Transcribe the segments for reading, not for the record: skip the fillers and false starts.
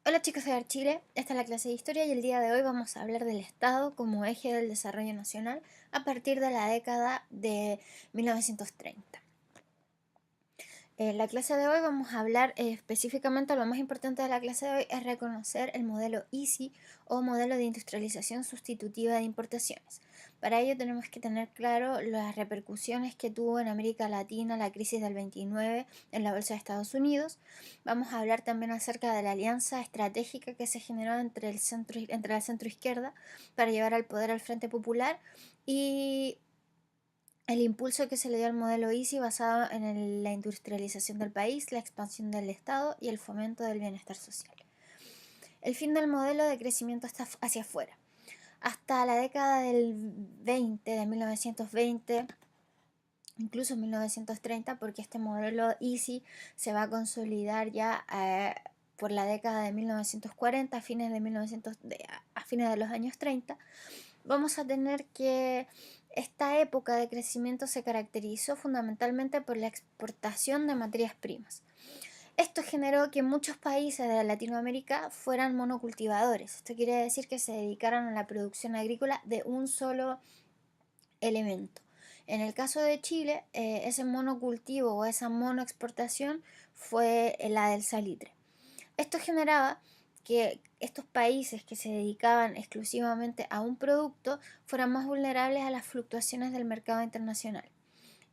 Hola chicos de Chile, esta es la clase de historia y el día de hoy vamos a hablar del Estado como eje del desarrollo nacional a partir de la década de 1930. En la clase de hoy vamos a hablar específicamente, lo más importante de la clase de hoy es reconocer el modelo ISI o modelo de industrialización sustitutiva de importaciones. Para ello tenemos que tener claro las repercusiones que tuvo en América Latina la crisis del 29 en la bolsa de Estados Unidos. Vamos a hablar también acerca de la alianza estratégica que se generó entre la centroizquierda para llevar al poder al Frente Popular y el impulso que se le dio al modelo ISI basado en la industrialización del país, la expansión del Estado y el fomento del bienestar social. El fin del modelo de crecimiento está hacia afuera. Hasta la década del 20, de 1920, incluso 1930, porque este modelo ISI se va a consolidar ya por la década de 1940, a fines de los años 30, vamos a tener que esta época de crecimiento se caracterizó fundamentalmente por la exportación de materias primas. Esto generó que muchos países de Latinoamérica fueran monocultivadores. Esto quiere decir que se dedicaran a la producción agrícola de un solo elemento. En el caso de Chile, ese monocultivo o esa monoexportación fue la del salitre. Esto generaba que estos países que se dedicaban exclusivamente a un producto fueran más vulnerables a las fluctuaciones del mercado internacional.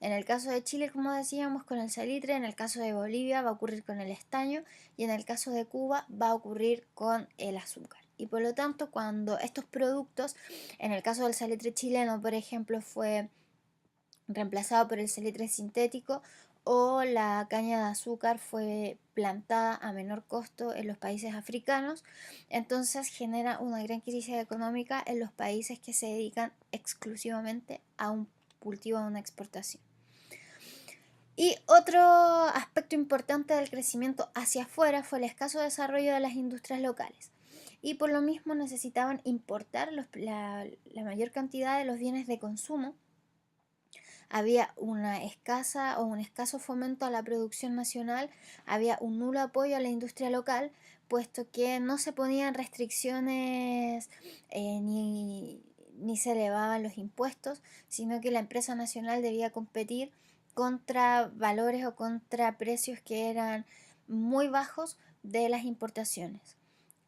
En el caso de Chile, como decíamos, con el salitre; en el caso de Bolivia va a ocurrir con el estaño y en el caso de Cuba va a ocurrir con el azúcar. Y por lo tanto, cuando estos productos, en el caso del salitre chileno, por ejemplo, fue reemplazado por el salitre sintético, o la caña de azúcar fue plantada a menor costo en los países africanos, entonces genera una gran crisis económica en los países que se dedican exclusivamente a un cultivo, a una exportación. Y otro aspecto importante del crecimiento hacia afuera fue el escaso desarrollo de las industrias locales. Y por lo mismo necesitaban importar la mayor cantidad de los bienes de consumo. Había una escasa o un escaso fomento a la producción nacional, había un nulo apoyo a la industria local, puesto que no se ponían restricciones ni se elevaban los impuestos, sino que la empresa nacional debía competir contra valores o contra precios que eran muy bajos de las importaciones.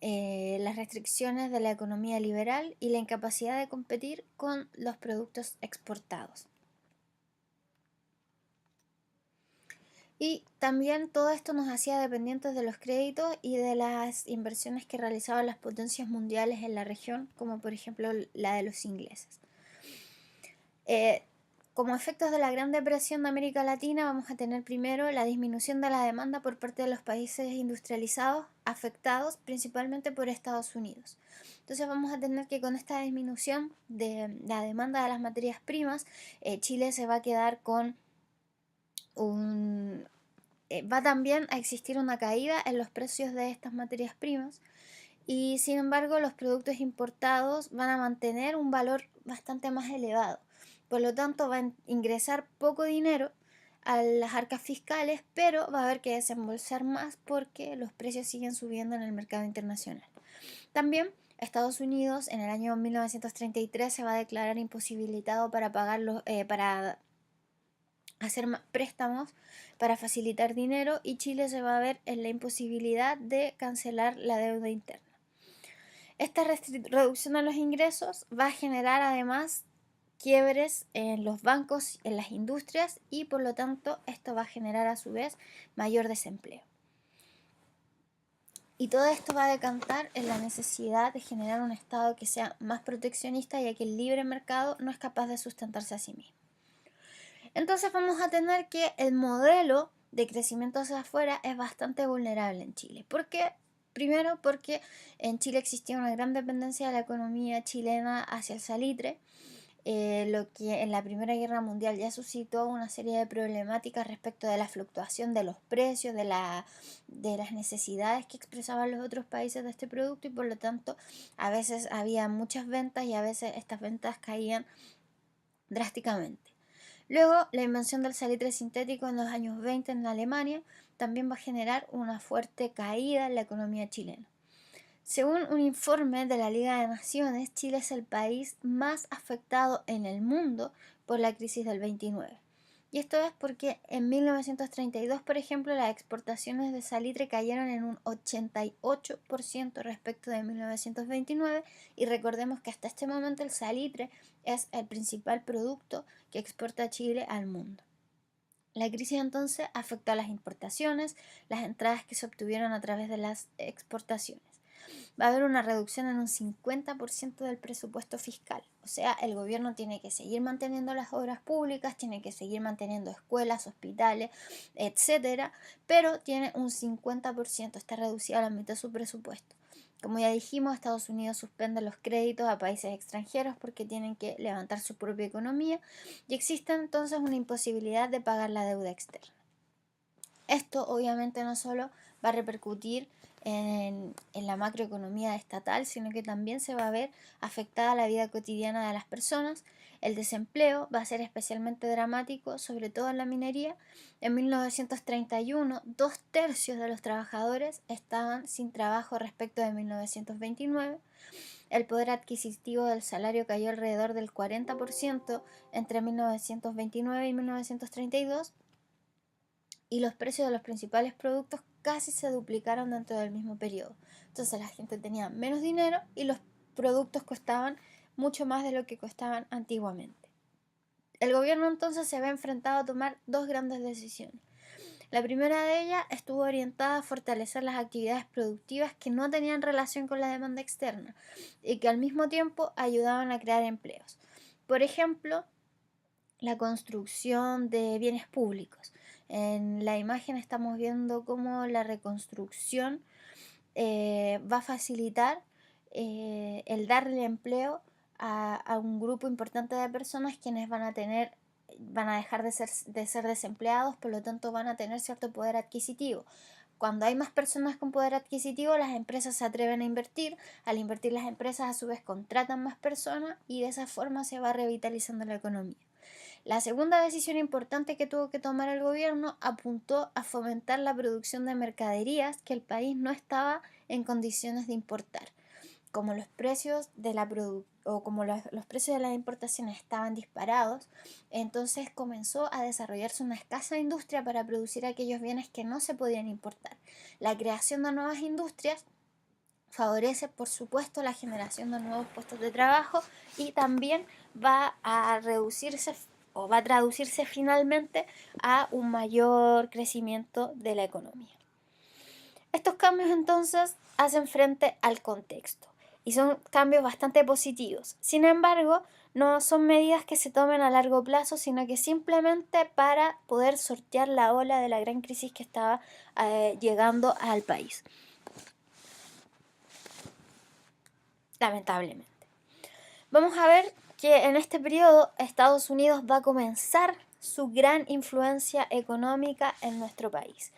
Las restricciones de la economía liberal y la incapacidad de competir con los productos exportados. Y también todo esto nos hacía dependientes de los créditos y de las inversiones que realizaban las potencias mundiales en la región, como por ejemplo la de los ingleses. Como efectos de la Gran Depresión de América Latina, vamos a tener primero la disminución de la demanda por parte de los países industrializados, afectados principalmente por Estados Unidos. Entonces vamos a tener que con esta disminución de la demanda de las materias primas, Chile se va a quedar con va también a existir una caída en los precios de estas materias primas, y sin embargo los productos importados van a mantener un valor bastante más elevado. Por lo tanto va a ingresar poco dinero a las arcas fiscales, pero va a haber que desembolsar más porque los precios siguen subiendo en el mercado internacional. También Estados Unidos en el año 1933 se va a declarar imposibilitado para para hacer préstamos para facilitar dinero, y Chile se va a ver en la imposibilidad de cancelar la deuda interna. Esta reducción de los ingresos va a generar además quiebres en los bancos, en las industrias, y por lo tanto esto va a generar a su vez mayor desempleo. Y todo esto va a decantar en la necesidad de generar un Estado que sea más proteccionista, ya que el libre mercado no es capaz de sustentarse a sí mismo. Entonces vamos a tener que el modelo de crecimiento hacia afuera es bastante vulnerable en Chile. ¿Por qué? Primero porque en Chile existía una gran dependencia de la economía chilena hacia el salitre, lo que en la Primera Guerra Mundial ya suscitó una serie de problemáticas respecto de la fluctuación de los precios, de las necesidades que expresaban los otros países de este producto, y por lo tanto a veces había muchas ventas y a veces estas ventas caían drásticamente. Luego, la invención del salitre sintético en los años 20 en Alemania también va a generar una fuerte caída en la economía chilena. Según un informe de la Liga de Naciones, Chile es el país más afectado en el mundo por la crisis del 29. Y esto es porque en 1932, por ejemplo, las exportaciones de salitre cayeron en un 88% respecto de 1929, y recordemos que hasta este momento el salitre es el principal producto que exporta Chile al mundo. La crisis entonces afectó a las importaciones, las entradas que se obtuvieron a través de las exportaciones. Va a haber una reducción en un 50% del presupuesto fiscal. O sea, el gobierno tiene que seguir manteniendo las obras públicas, tiene que seguir manteniendo escuelas, hospitales, etcétera, pero tiene un 50%, está reducido a la mitad de su presupuesto. Como ya dijimos, Estados Unidos suspende los créditos a países extranjeros porque tienen que levantar su propia economía y existe entonces una imposibilidad de pagar la deuda externa. Esto obviamente no solo va a repercutir en la macroeconomía estatal, sino que también se va a ver afectada la vida cotidiana de las personas. El desempleo va a ser especialmente dramático, sobre todo en la minería. En 1931, 2/3 de los trabajadores estaban sin trabajo respecto de 1929. El poder adquisitivo del salario cayó alrededor del 40% entre 1929 y 1932. Y los precios de los principales productos casi se duplicaron dentro del mismo periodo. Entonces la gente tenía menos dinero y los productos costaban mucho más de lo que costaban antiguamente. El gobierno entonces se ve enfrentado a tomar dos grandes decisiones. La primera de ellas estuvo orientada a fortalecer las actividades productivas que no tenían relación con la demanda externa y que al mismo tiempo ayudaban a crear empleos. Por ejemplo, la construcción de bienes públicos. En la imagen estamos viendo cómo la reconstrucción va a facilitar el darle empleo a un grupo importante de personas quienes van a dejar de ser desempleados, por lo tanto van a tener cierto poder adquisitivo. Cuando hay más personas con poder adquisitivo, las empresas se atreven a invertir. Al invertir, las empresas a su vez contratan más personas y de esa forma se va revitalizando la economía. La segunda decisión importante que tuvo que tomar el gobierno apuntó a fomentar la producción de mercaderías que el país no estaba en condiciones de importar. Como los precios de los precios de las importaciones estaban disparados, entonces comenzó a desarrollarse una escasa industria para producir aquellos bienes que no se podían importar. La creación de nuevas industrias favorece, por supuesto, la generación de nuevos puestos de trabajo y también va a reducirse o va a traducirse finalmente a un mayor crecimiento de la economía. Estos cambios entonces hacen frente al contexto y son cambios bastante positivos. Sin embargo, no son medidas que se tomen a largo plazo, sino que simplemente para poder sortear la ola de la gran crisis que estaba llegando al país. Lamentablemente. Vamos a ver que en este periodo Estados Unidos va a comenzar su gran influencia económica en nuestro país.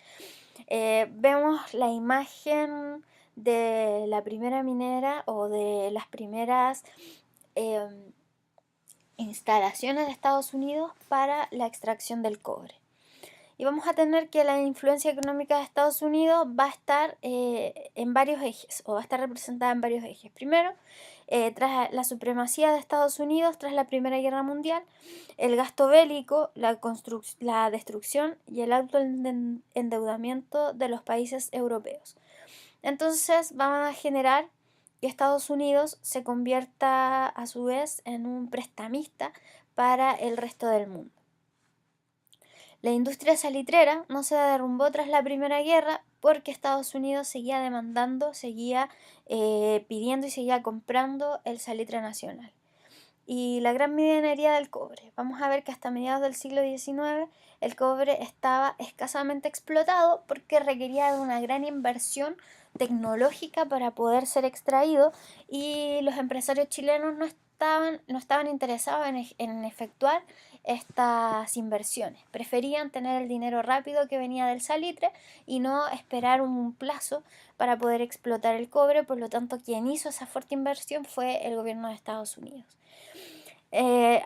Vemos la imagen de la primera minera o de las primeras instalaciones de Estados Unidos para la extracción del cobre. Y vamos a tener que la influencia económica de Estados Unidos va a estar en varios ejes, o va a estar representada en varios ejes. Primero, tras la supremacía de Estados Unidos tras la Primera Guerra Mundial, el gasto bélico, la destrucción y el alto endeudamiento de los países europeos. Entonces van a generar que Estados Unidos se convierta a su vez en un prestamista para el resto del mundo. La industria salitrera no se derrumbó tras la Primera Guerra porque Estados Unidos seguía demandando, seguía pidiendo y seguía comprando el salitre nacional. Y la gran minería del cobre. Vamos a ver que hasta mediados del siglo XIX el cobre estaba escasamente explotado porque requería de una gran inversión tecnológica para poder ser extraído y los empresarios chilenos no estaban interesados en efectuar estas inversiones. Preferían tener el dinero rápido que venía del salitre y no esperar un plazo para poder explotar el cobre. Por lo tanto, quien hizo esa fuerte inversión fue el gobierno de Estados Unidos.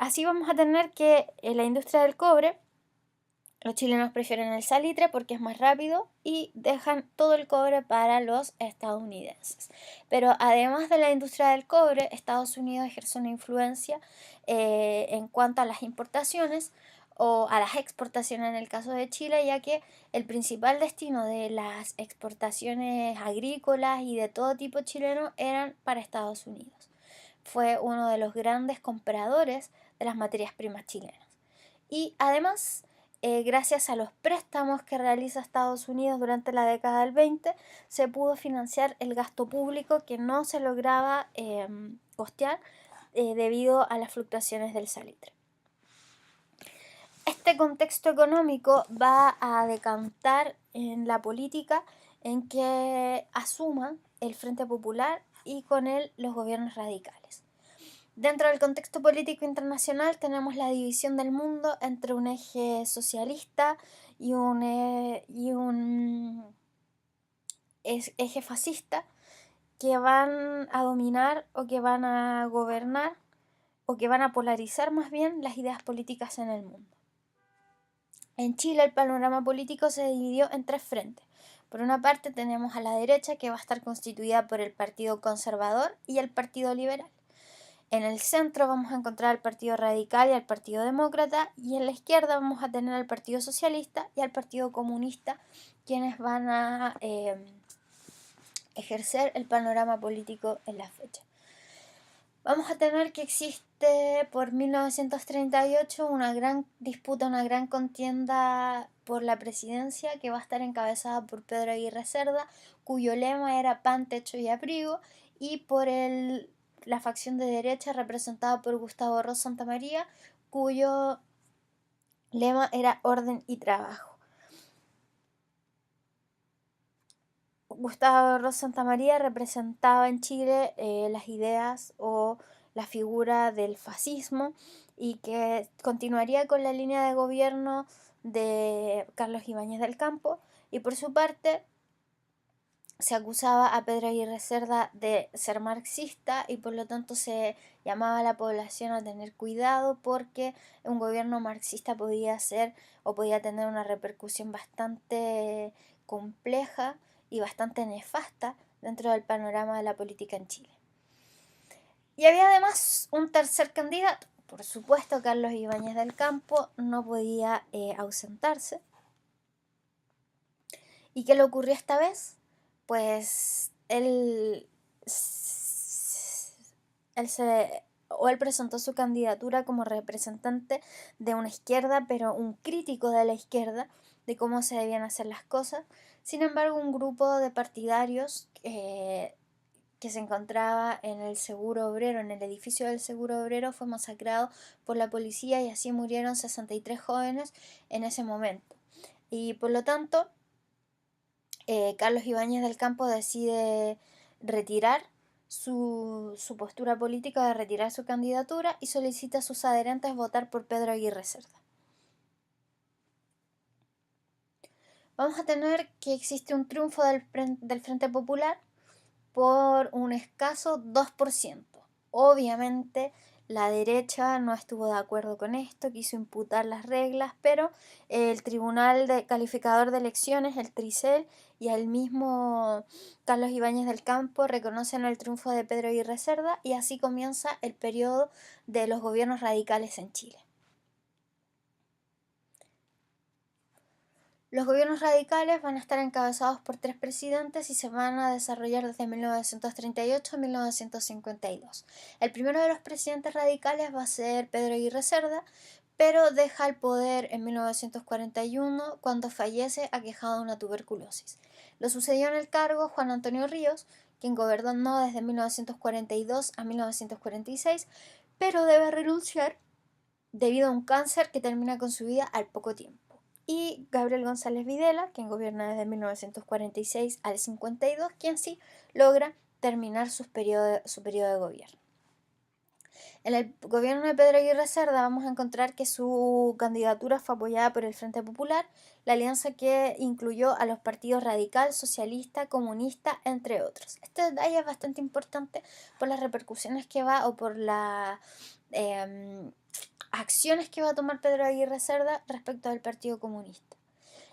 Así vamos a tener que la industria del cobre Los chilenos prefieren el salitre porque es más rápido y dejan todo el cobre para los estadounidenses. Pero además de la industria del cobre, Estados Unidos ejerce una influencia en cuanto a las importaciones o a las exportaciones en el caso de Chile, ya que el principal destino de las exportaciones agrícolas y de todo tipo chileno eran para Estados Unidos. Fue uno de los grandes compradores de las materias primas chilenas. Y además, gracias a los préstamos que realiza Estados Unidos durante la década del 20, se pudo financiar el gasto público que no se lograba costear debido a las fluctuaciones del salitre. Este contexto económico va a decantar en la política en que asuma el Frente Popular y con él los gobiernos radicales. Dentro del contexto político internacional tenemos la división del mundo entre un eje socialista y un eje fascista que van a dominar o que van a gobernar o que van a polarizar más bien las ideas políticas en el mundo. En Chile el panorama político se dividió en tres frentes. Por una parte tenemos a la derecha, que va a estar constituida por el Partido Conservador y el Partido Liberal. En el centro vamos a encontrar al Partido Radical y al Partido Demócrata, y en la izquierda vamos a tener al Partido Socialista y al Partido Comunista, quienes van a ejercer el panorama político en la fecha. Vamos a tener que existe por 1938 una gran disputa, una gran contienda por la presidencia que va a estar encabezada por Pedro Aguirre Cerda, cuyo lema era pan, techo y abrigo, y por la facción de derecha representada por Gustavo Ros Santamaría, cuyo lema era orden y trabajo. Gustavo Ros Santamaría representaba en Chile las ideas o la figura del fascismo y que continuaría con la línea de gobierno de Carlos Ibáñez del Campo, y por su parte se acusaba a Pedro Aguirre Cerda de ser marxista y por lo tanto se llamaba a la población a tener cuidado porque un gobierno marxista podía ser o podía tener una repercusión bastante compleja y bastante nefasta dentro del panorama de la política en Chile. Y había además un tercer candidato. Por supuesto, Carlos Ibáñez del Campo no podía ausentarse. ¿Y qué le ocurrió esta vez? Pues él presentó su candidatura como representante de una izquierda, pero un crítico de la izquierda, de cómo se debían hacer las cosas. Sin embargo, un grupo de partidarios que se encontraba en el Seguro Obrero, en el edificio del Seguro Obrero, fue masacrado por la policía y así murieron 63 jóvenes en ese momento. Y por lo tanto, Carlos Ibáñez del Campo decide retirar su postura política, de retirar su candidatura, y solicita a sus adherentes votar por Pedro Aguirre Cerda. Vamos a tener que existe un triunfo del Frente Popular por un escaso 2%. Obviamente la derecha no estuvo de acuerdo con esto, quiso imputar las reglas, pero el Tribunal Calificador de Elecciones, el TRICEL, y el mismo Carlos Ibáñez del Campo reconocen el triunfo de Pedro Aguirre Cerda, y así comienza el periodo de los gobiernos radicales en Chile. Los gobiernos radicales van a estar encabezados por 3 presidentes y se van a desarrollar desde 1938 a 1952. El primero de los presidentes radicales va a ser Pedro Aguirre Cerda, pero deja el poder en 1941 cuando fallece aquejado de una tuberculosis. Lo sucedió en el cargo Juan Antonio Ríos, quien gobernó desde 1942 a 1946, pero debe renunciar debido a un cáncer que termina con su vida al poco tiempo. Y Gabriel González Videla, quien gobierna desde 1946 al 52, quien sí logra terminar su periodo de gobierno. En el gobierno de Pedro Aguirre Cerda vamos a encontrar que su candidatura fue apoyada por el Frente Popular, la alianza que incluyó a los partidos Radical, Socialista, Comunista, entre otros. Este detalle es bastante importante por las repercusiones que va o por la acciones que va a tomar Pedro Aguirre Cerda respecto del Partido Comunista.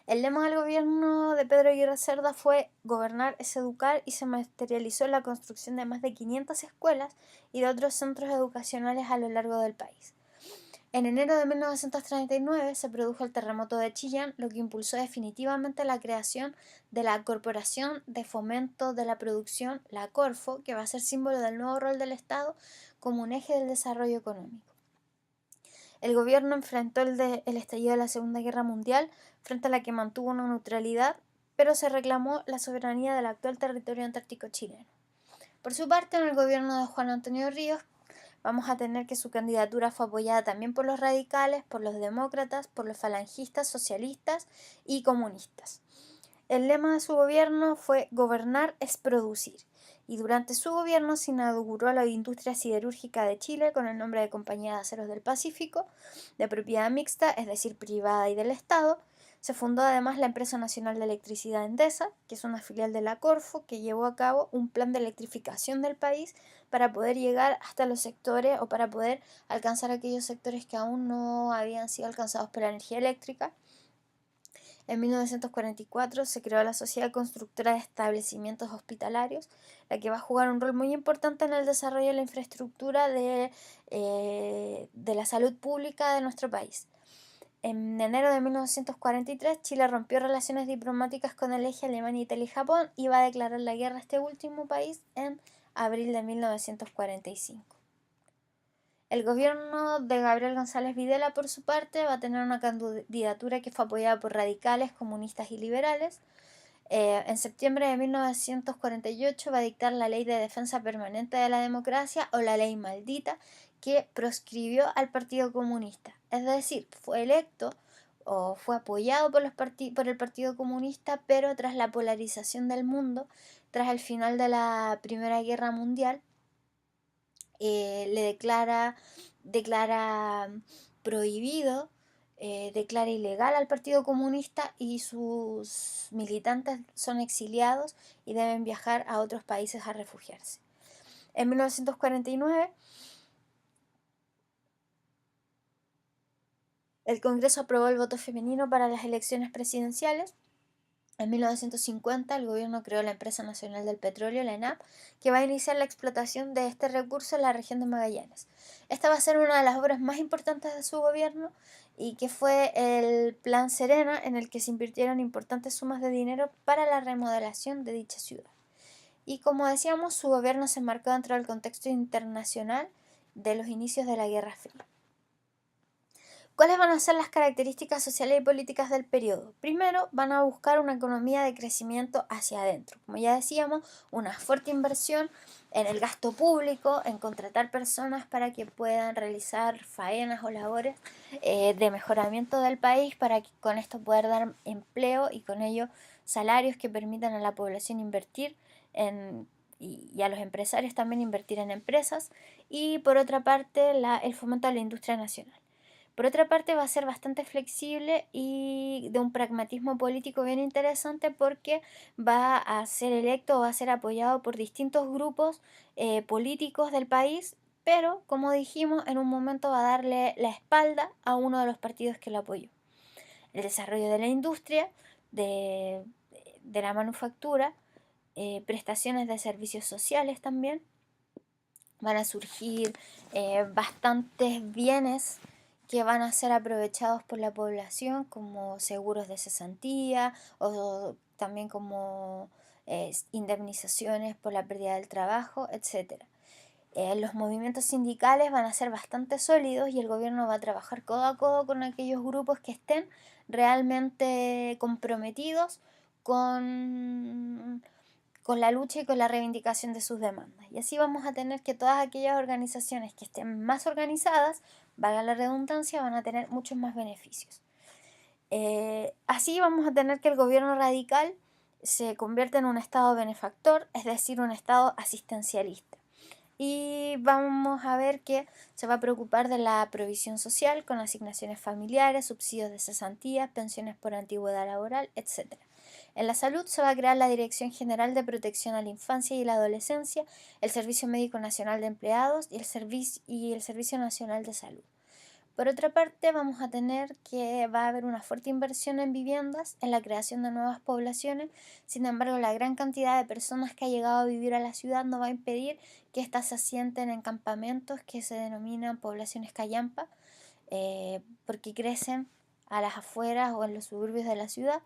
El lema del gobierno de Pedro Aguirre Cerda fue gobernar es educar y se materializó en la construcción de más de 500 escuelas y de otros centros educacionales a lo largo del país. En enero de 1939 se produjo el terremoto de Chillán, lo que impulsó definitivamente la creación de la Corporación de Fomento de la Producción, la Corfo, que va a ser símbolo del nuevo rol del Estado como un eje del desarrollo económico. El gobierno enfrentó el estallido de la Segunda Guerra Mundial, frente a la que mantuvo una neutralidad, pero se reclamó la soberanía del actual territorio antártico chileno. Por su parte, en el gobierno de Juan Antonio Ríos, vamos a tener que su candidatura fue apoyada también por los radicales, por los demócratas, por los falangistas, socialistas y comunistas. El lema de su gobierno fue gobernar es producir, y durante su gobierno se inauguró la industria siderúrgica de Chile con el nombre de Compañía de Aceros del Pacífico, de propiedad mixta, es decir, privada y del Estado. Se fundó además la Empresa Nacional de Electricidad Endesa, que es una filial de la Corfo, que llevó a cabo un plan de electrificación del país para poder llegar hasta los sectores o para poder alcanzar aquellos sectores que aún no habían sido alcanzados por la energía eléctrica. En 1944 se creó la Sociedad Constructora de Establecimientos Hospitalarios, la que va a jugar un rol muy importante en el desarrollo de la infraestructura de la salud pública de nuestro país. En enero de 1943, Chile rompió relaciones diplomáticas con el eje Alemania, Italia y Japón y va a declarar la guerra a este último país en abril de 1945. El gobierno de Gabriel González Videla, por su parte, va a tener una candidatura que fue apoyada por radicales, comunistas y liberales. En septiembre de 1948 va a dictar la Ley de Defensa Permanente de la Democracia, o la Ley Maldita, que proscribió al Partido Comunista. Es decir, fue electo o fue apoyado por el Partido Comunista, pero tras la polarización del mundo, tras el final de la Primera Guerra Mundial, le declara prohibido, declara ilegal al Partido Comunista y sus militantes son exiliados y deben viajar a otros países a refugiarse. En 1949, el Congreso aprobó el voto femenino para las elecciones presidenciales. En 1950 el gobierno creó la Empresa Nacional del Petróleo, la ENAP, que va a iniciar la explotación de este recurso en la región de Magallanes. Esta va a ser una de las obras más importantes de su gobierno y que fue el Plan Serena, en el que se invirtieron importantes sumas de dinero para la remodelación de dicha ciudad. Y como decíamos, su gobierno se enmarcó dentro del contexto internacional de los inicios de la Guerra Fría. ¿Cuáles van a ser las características sociales y políticas del periodo? Primero, van a buscar una economía de crecimiento hacia adentro. Como ya decíamos, una fuerte inversión en el gasto público, en contratar personas para que puedan realizar faenas o labores de mejoramiento del país, para que con esto poder dar empleo y con ello salarios que permitan a la población invertir y a los empresarios también invertir en empresas. Y por otra parte, el fomento a la industria nacional. Por otra parte, va a ser bastante flexible y de un pragmatismo político bien interesante, porque va a ser electo o va a ser apoyado por distintos grupos políticos del país, pero como dijimos, en un momento va a darle la espalda a uno de los partidos que lo apoyó. El desarrollo de la industria, de la manufactura, prestaciones de servicios sociales también. Van a surgir bastantes bienes que van a ser aprovechados por la población, como seguros de cesantía o también como indemnizaciones por la pérdida del trabajo, etc. Los movimientos sindicales van a ser bastante sólidos y el gobierno va a trabajar codo a codo con aquellos grupos que estén realmente comprometidos con la lucha y con la reivindicación de sus demandas. Y así vamos a tener que todas aquellas organizaciones que estén más organizadas, valga la redundancia, van a tener muchos más beneficios. Así vamos a tener que el gobierno radical se convierta en un Estado benefactor, es decir, un Estado asistencialista. Y vamos a ver que se va a preocupar de la provisión social con asignaciones familiares, subsidios de cesantías, pensiones por antigüedad laboral, etc. En la salud se va a crear la Dirección General de Protección a la Infancia y la Adolescencia, el Servicio Médico Nacional de Empleados y el Servicio Nacional de Salud. Por otra parte, vamos a tener que va a haber una fuerte inversión en viviendas, en la creación de nuevas poblaciones. Sin embargo, la gran cantidad de personas que ha llegado a vivir a la ciudad no va a impedir que éstas se asienten en campamentos que se denominan poblaciones callampa, porque crecen a las afueras o en los suburbios de la ciudad.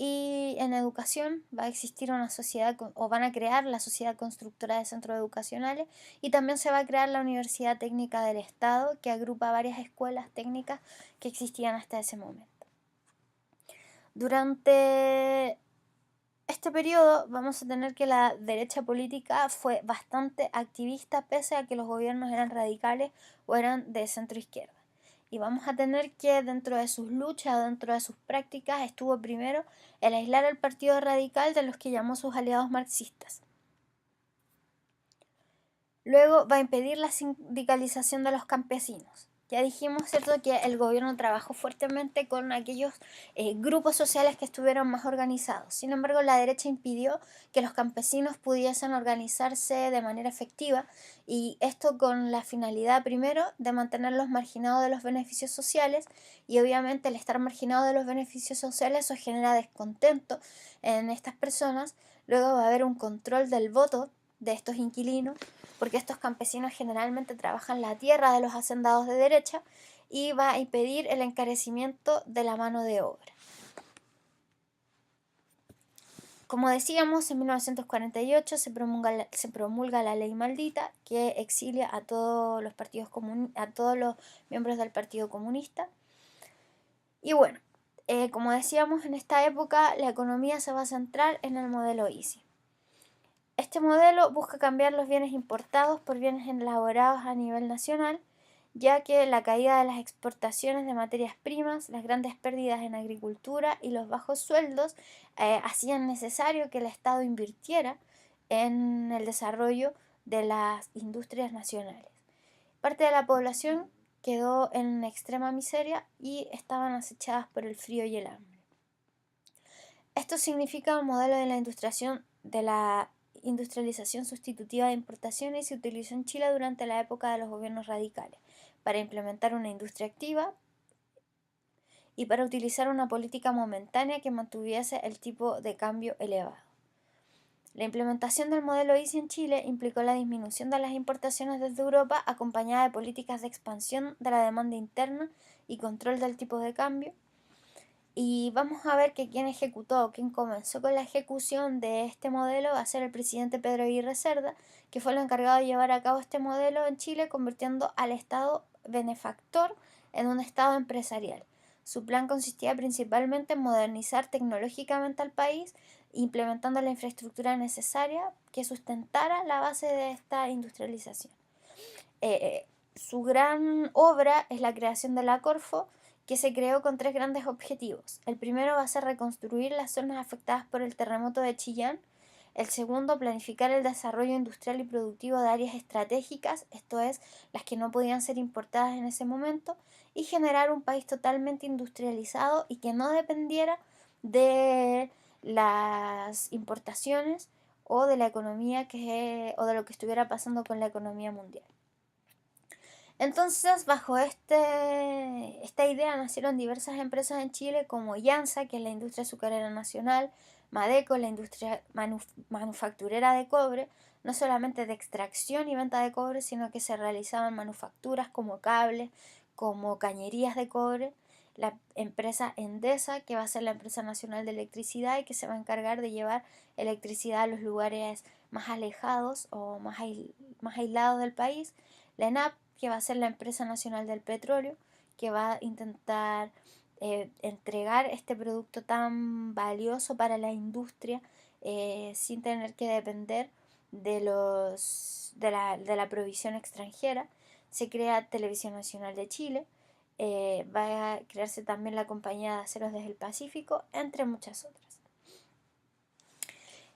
Y en educación va a existir una sociedad, o van a crear la Sociedad Constructora de Centros Educacionales, y también se va a crear la Universidad Técnica del Estado, que agrupa varias escuelas técnicas que existían hasta ese momento. Durante este periodo vamos a tener que la derecha política fue bastante activista, pese a que los gobiernos eran radicales o eran de centro izquierda. Y vamos a tener que dentro de sus luchas, dentro de sus prácticas, estuvo primero el aislar al Partido Radical de los que llamó sus aliados marxistas. Luego va a impedir la sindicalización de los campesinos. Ya dijimos, ¿cierto?, que el gobierno trabajó fuertemente con aquellos grupos sociales que estuvieron más organizados. Sin embargo, la derecha impidió que los campesinos pudiesen organizarse de manera efectiva, y esto con la finalidad, primero, de mantenerlos marginados de los beneficios sociales, y obviamente el estar marginado de los beneficios sociales eso genera descontento en estas personas. Luego va a haber un control del voto de estos inquilinos, porque estos campesinos generalmente trabajan la tierra de los hacendados de derecha, y va a impedir el encarecimiento de la mano de obra. Como decíamos, en 1948 se promulga la ley maldita, que exilia a todos los a todos los miembros del Partido Comunista. Y bueno, como decíamos, en esta época la economía se va a centrar en el modelo Easy. Este modelo busca cambiar los bienes importados por bienes elaborados a nivel nacional, ya que la caída de las exportaciones de materias primas, las grandes pérdidas en agricultura y los bajos sueldos hacían necesario que el Estado invirtiera en el desarrollo de las industrias nacionales. Parte de la población quedó en extrema miseria y estaban acechadas por el frío y el hambre. Esto significa un modelo de la industrialización sustitutiva de importaciones, y se utilizó en Chile durante la época de los gobiernos radicales para implementar una industria activa y para utilizar una política momentánea que mantuviese el tipo de cambio elevado. La implementación del modelo Easy en Chile implicó la disminución de las importaciones desde Europa, acompañada de políticas de expansión de la demanda interna y control del tipo de cambio. Y vamos a ver que quien comenzó con la ejecución de este modelo va a ser el presidente Pedro Aguirre Cerda, que fue el encargado de llevar a cabo este modelo en Chile, convirtiendo al Estado benefactor en un Estado empresarial. Su plan consistía principalmente en modernizar tecnológicamente al país, implementando la infraestructura necesaria que sustentara la base de esta industrialización. Su gran obra es la creación de la Corfo, que se creó con 3 grandes objetivos. El primero va a ser reconstruir las zonas afectadas por el terremoto de Chillán. El segundo, planificar el desarrollo industrial y productivo de áreas estratégicas, esto es, las que no podían ser importadas en ese momento, y generar un país totalmente industrializado y que no dependiera de las importaciones o de la economía o de lo que estuviera pasando con la economía mundial. Entonces, bajo esta idea nacieron diversas empresas en Chile, como Yansa, que es la industria azucarera nacional, Madeco, la industria manufacturera de cobre, no solamente de extracción y venta de cobre, sino que se realizaban manufacturas como cables, como cañerías de cobre, la empresa Endesa, que va a ser la empresa nacional de electricidad y que se va a encargar de llevar electricidad a los lugares más alejados o más aislados del país, la ENAP, que va a ser la empresa nacional del petróleo, que va a intentar entregar este producto tan valioso para la industria sin tener que depender de la provisión extranjera. Se crea Televisión Nacional de Chile, va a crearse también la Compañía de Aceros desde el Pacífico, entre muchas otras.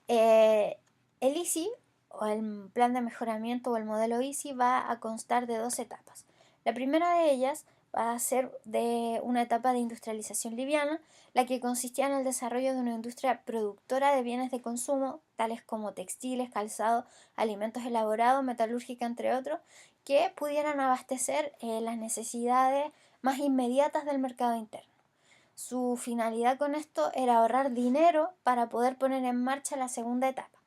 El ICI, o el plan de mejoramiento o el modelo EASY va a constar de 2 etapas. La primera de ellas va a ser de una etapa de industrialización liviana, la que consistía en el desarrollo de una industria productora de bienes de consumo, tales como textiles, calzado, alimentos elaborados, metalúrgica, entre otros, que pudieran abastecer las necesidades más inmediatas del mercado interno. Su finalidad con esto era ahorrar dinero para poder poner en marcha la segunda etapa.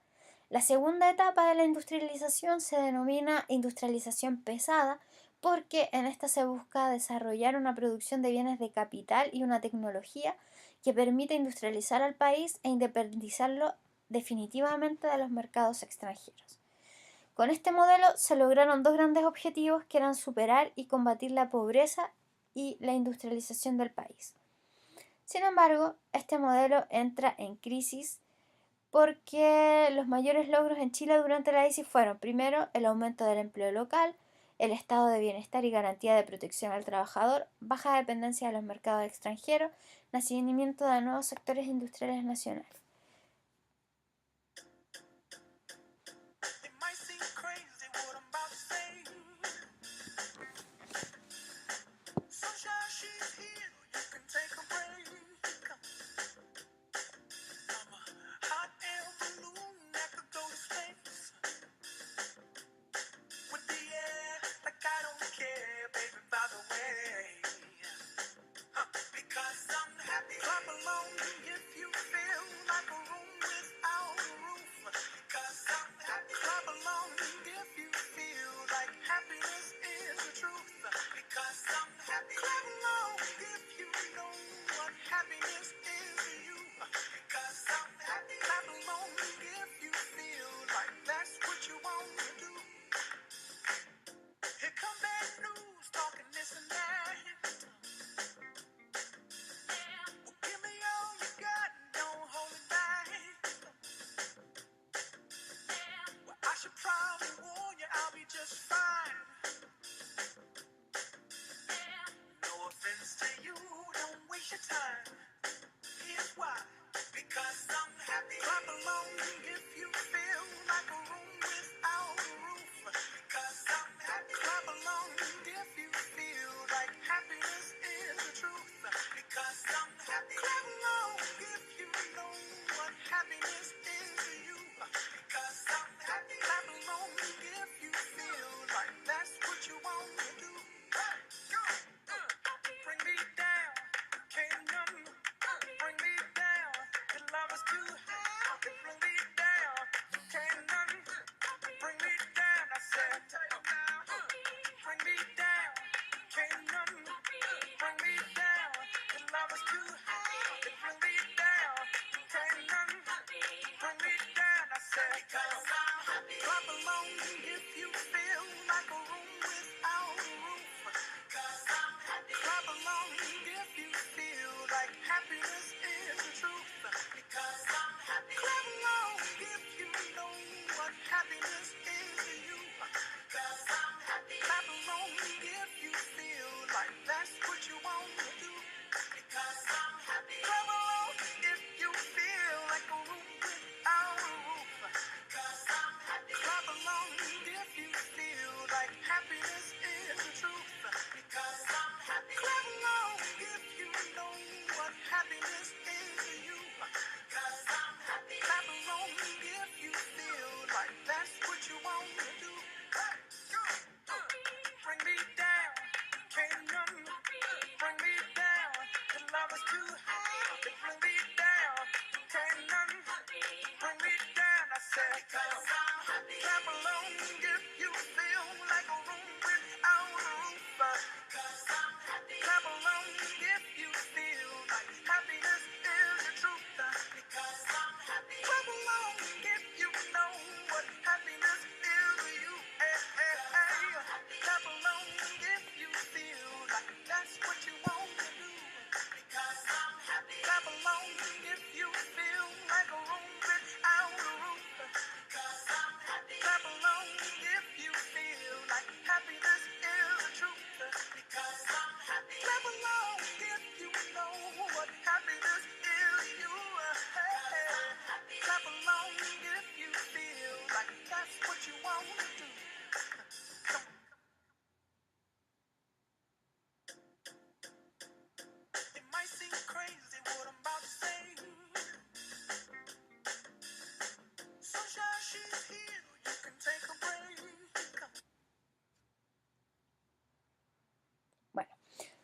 La segunda etapa de la industrialización se denomina industrialización pesada porque en esta se busca desarrollar una producción de bienes de capital y una tecnología que permita industrializar al país e independizarlo definitivamente de los mercados extranjeros. Con este modelo se lograron dos grandes objetivos que eran superar y combatir la pobreza y la industrialización del país. Sin embargo, este modelo entra en crisis porque los mayores logros en Chile durante la crisis fueron, primero, el aumento del empleo local, el estado de bienestar y garantía de protección al trabajador, baja dependencia de los mercados extranjeros, nacimiento de nuevos sectores industriales nacionales.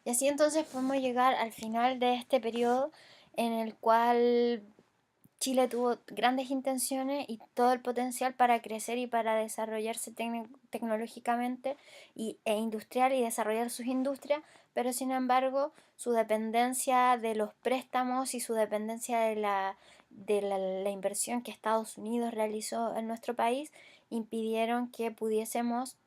Y así entonces podemos llegar al final de este periodo en el cual Chile tuvo grandes intenciones y todo el potencial para crecer y para desarrollarse tecnológicamente e industrial y desarrollar sus industrias, pero sin embargo su dependencia de los préstamos y su dependencia de la inversión que Estados Unidos realizó en nuestro país impidieron que pudiésemos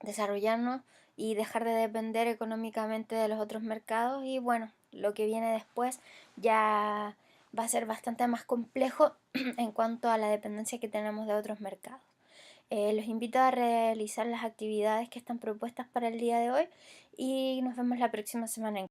desarrollarnos y dejar de depender económicamente de los otros mercados. Y bueno, lo que viene después ya va a ser bastante más complejo en cuanto a la dependencia que tenemos de otros mercados. Los invito a realizar las actividades que están propuestas para el día de hoy y nos vemos la próxima semana.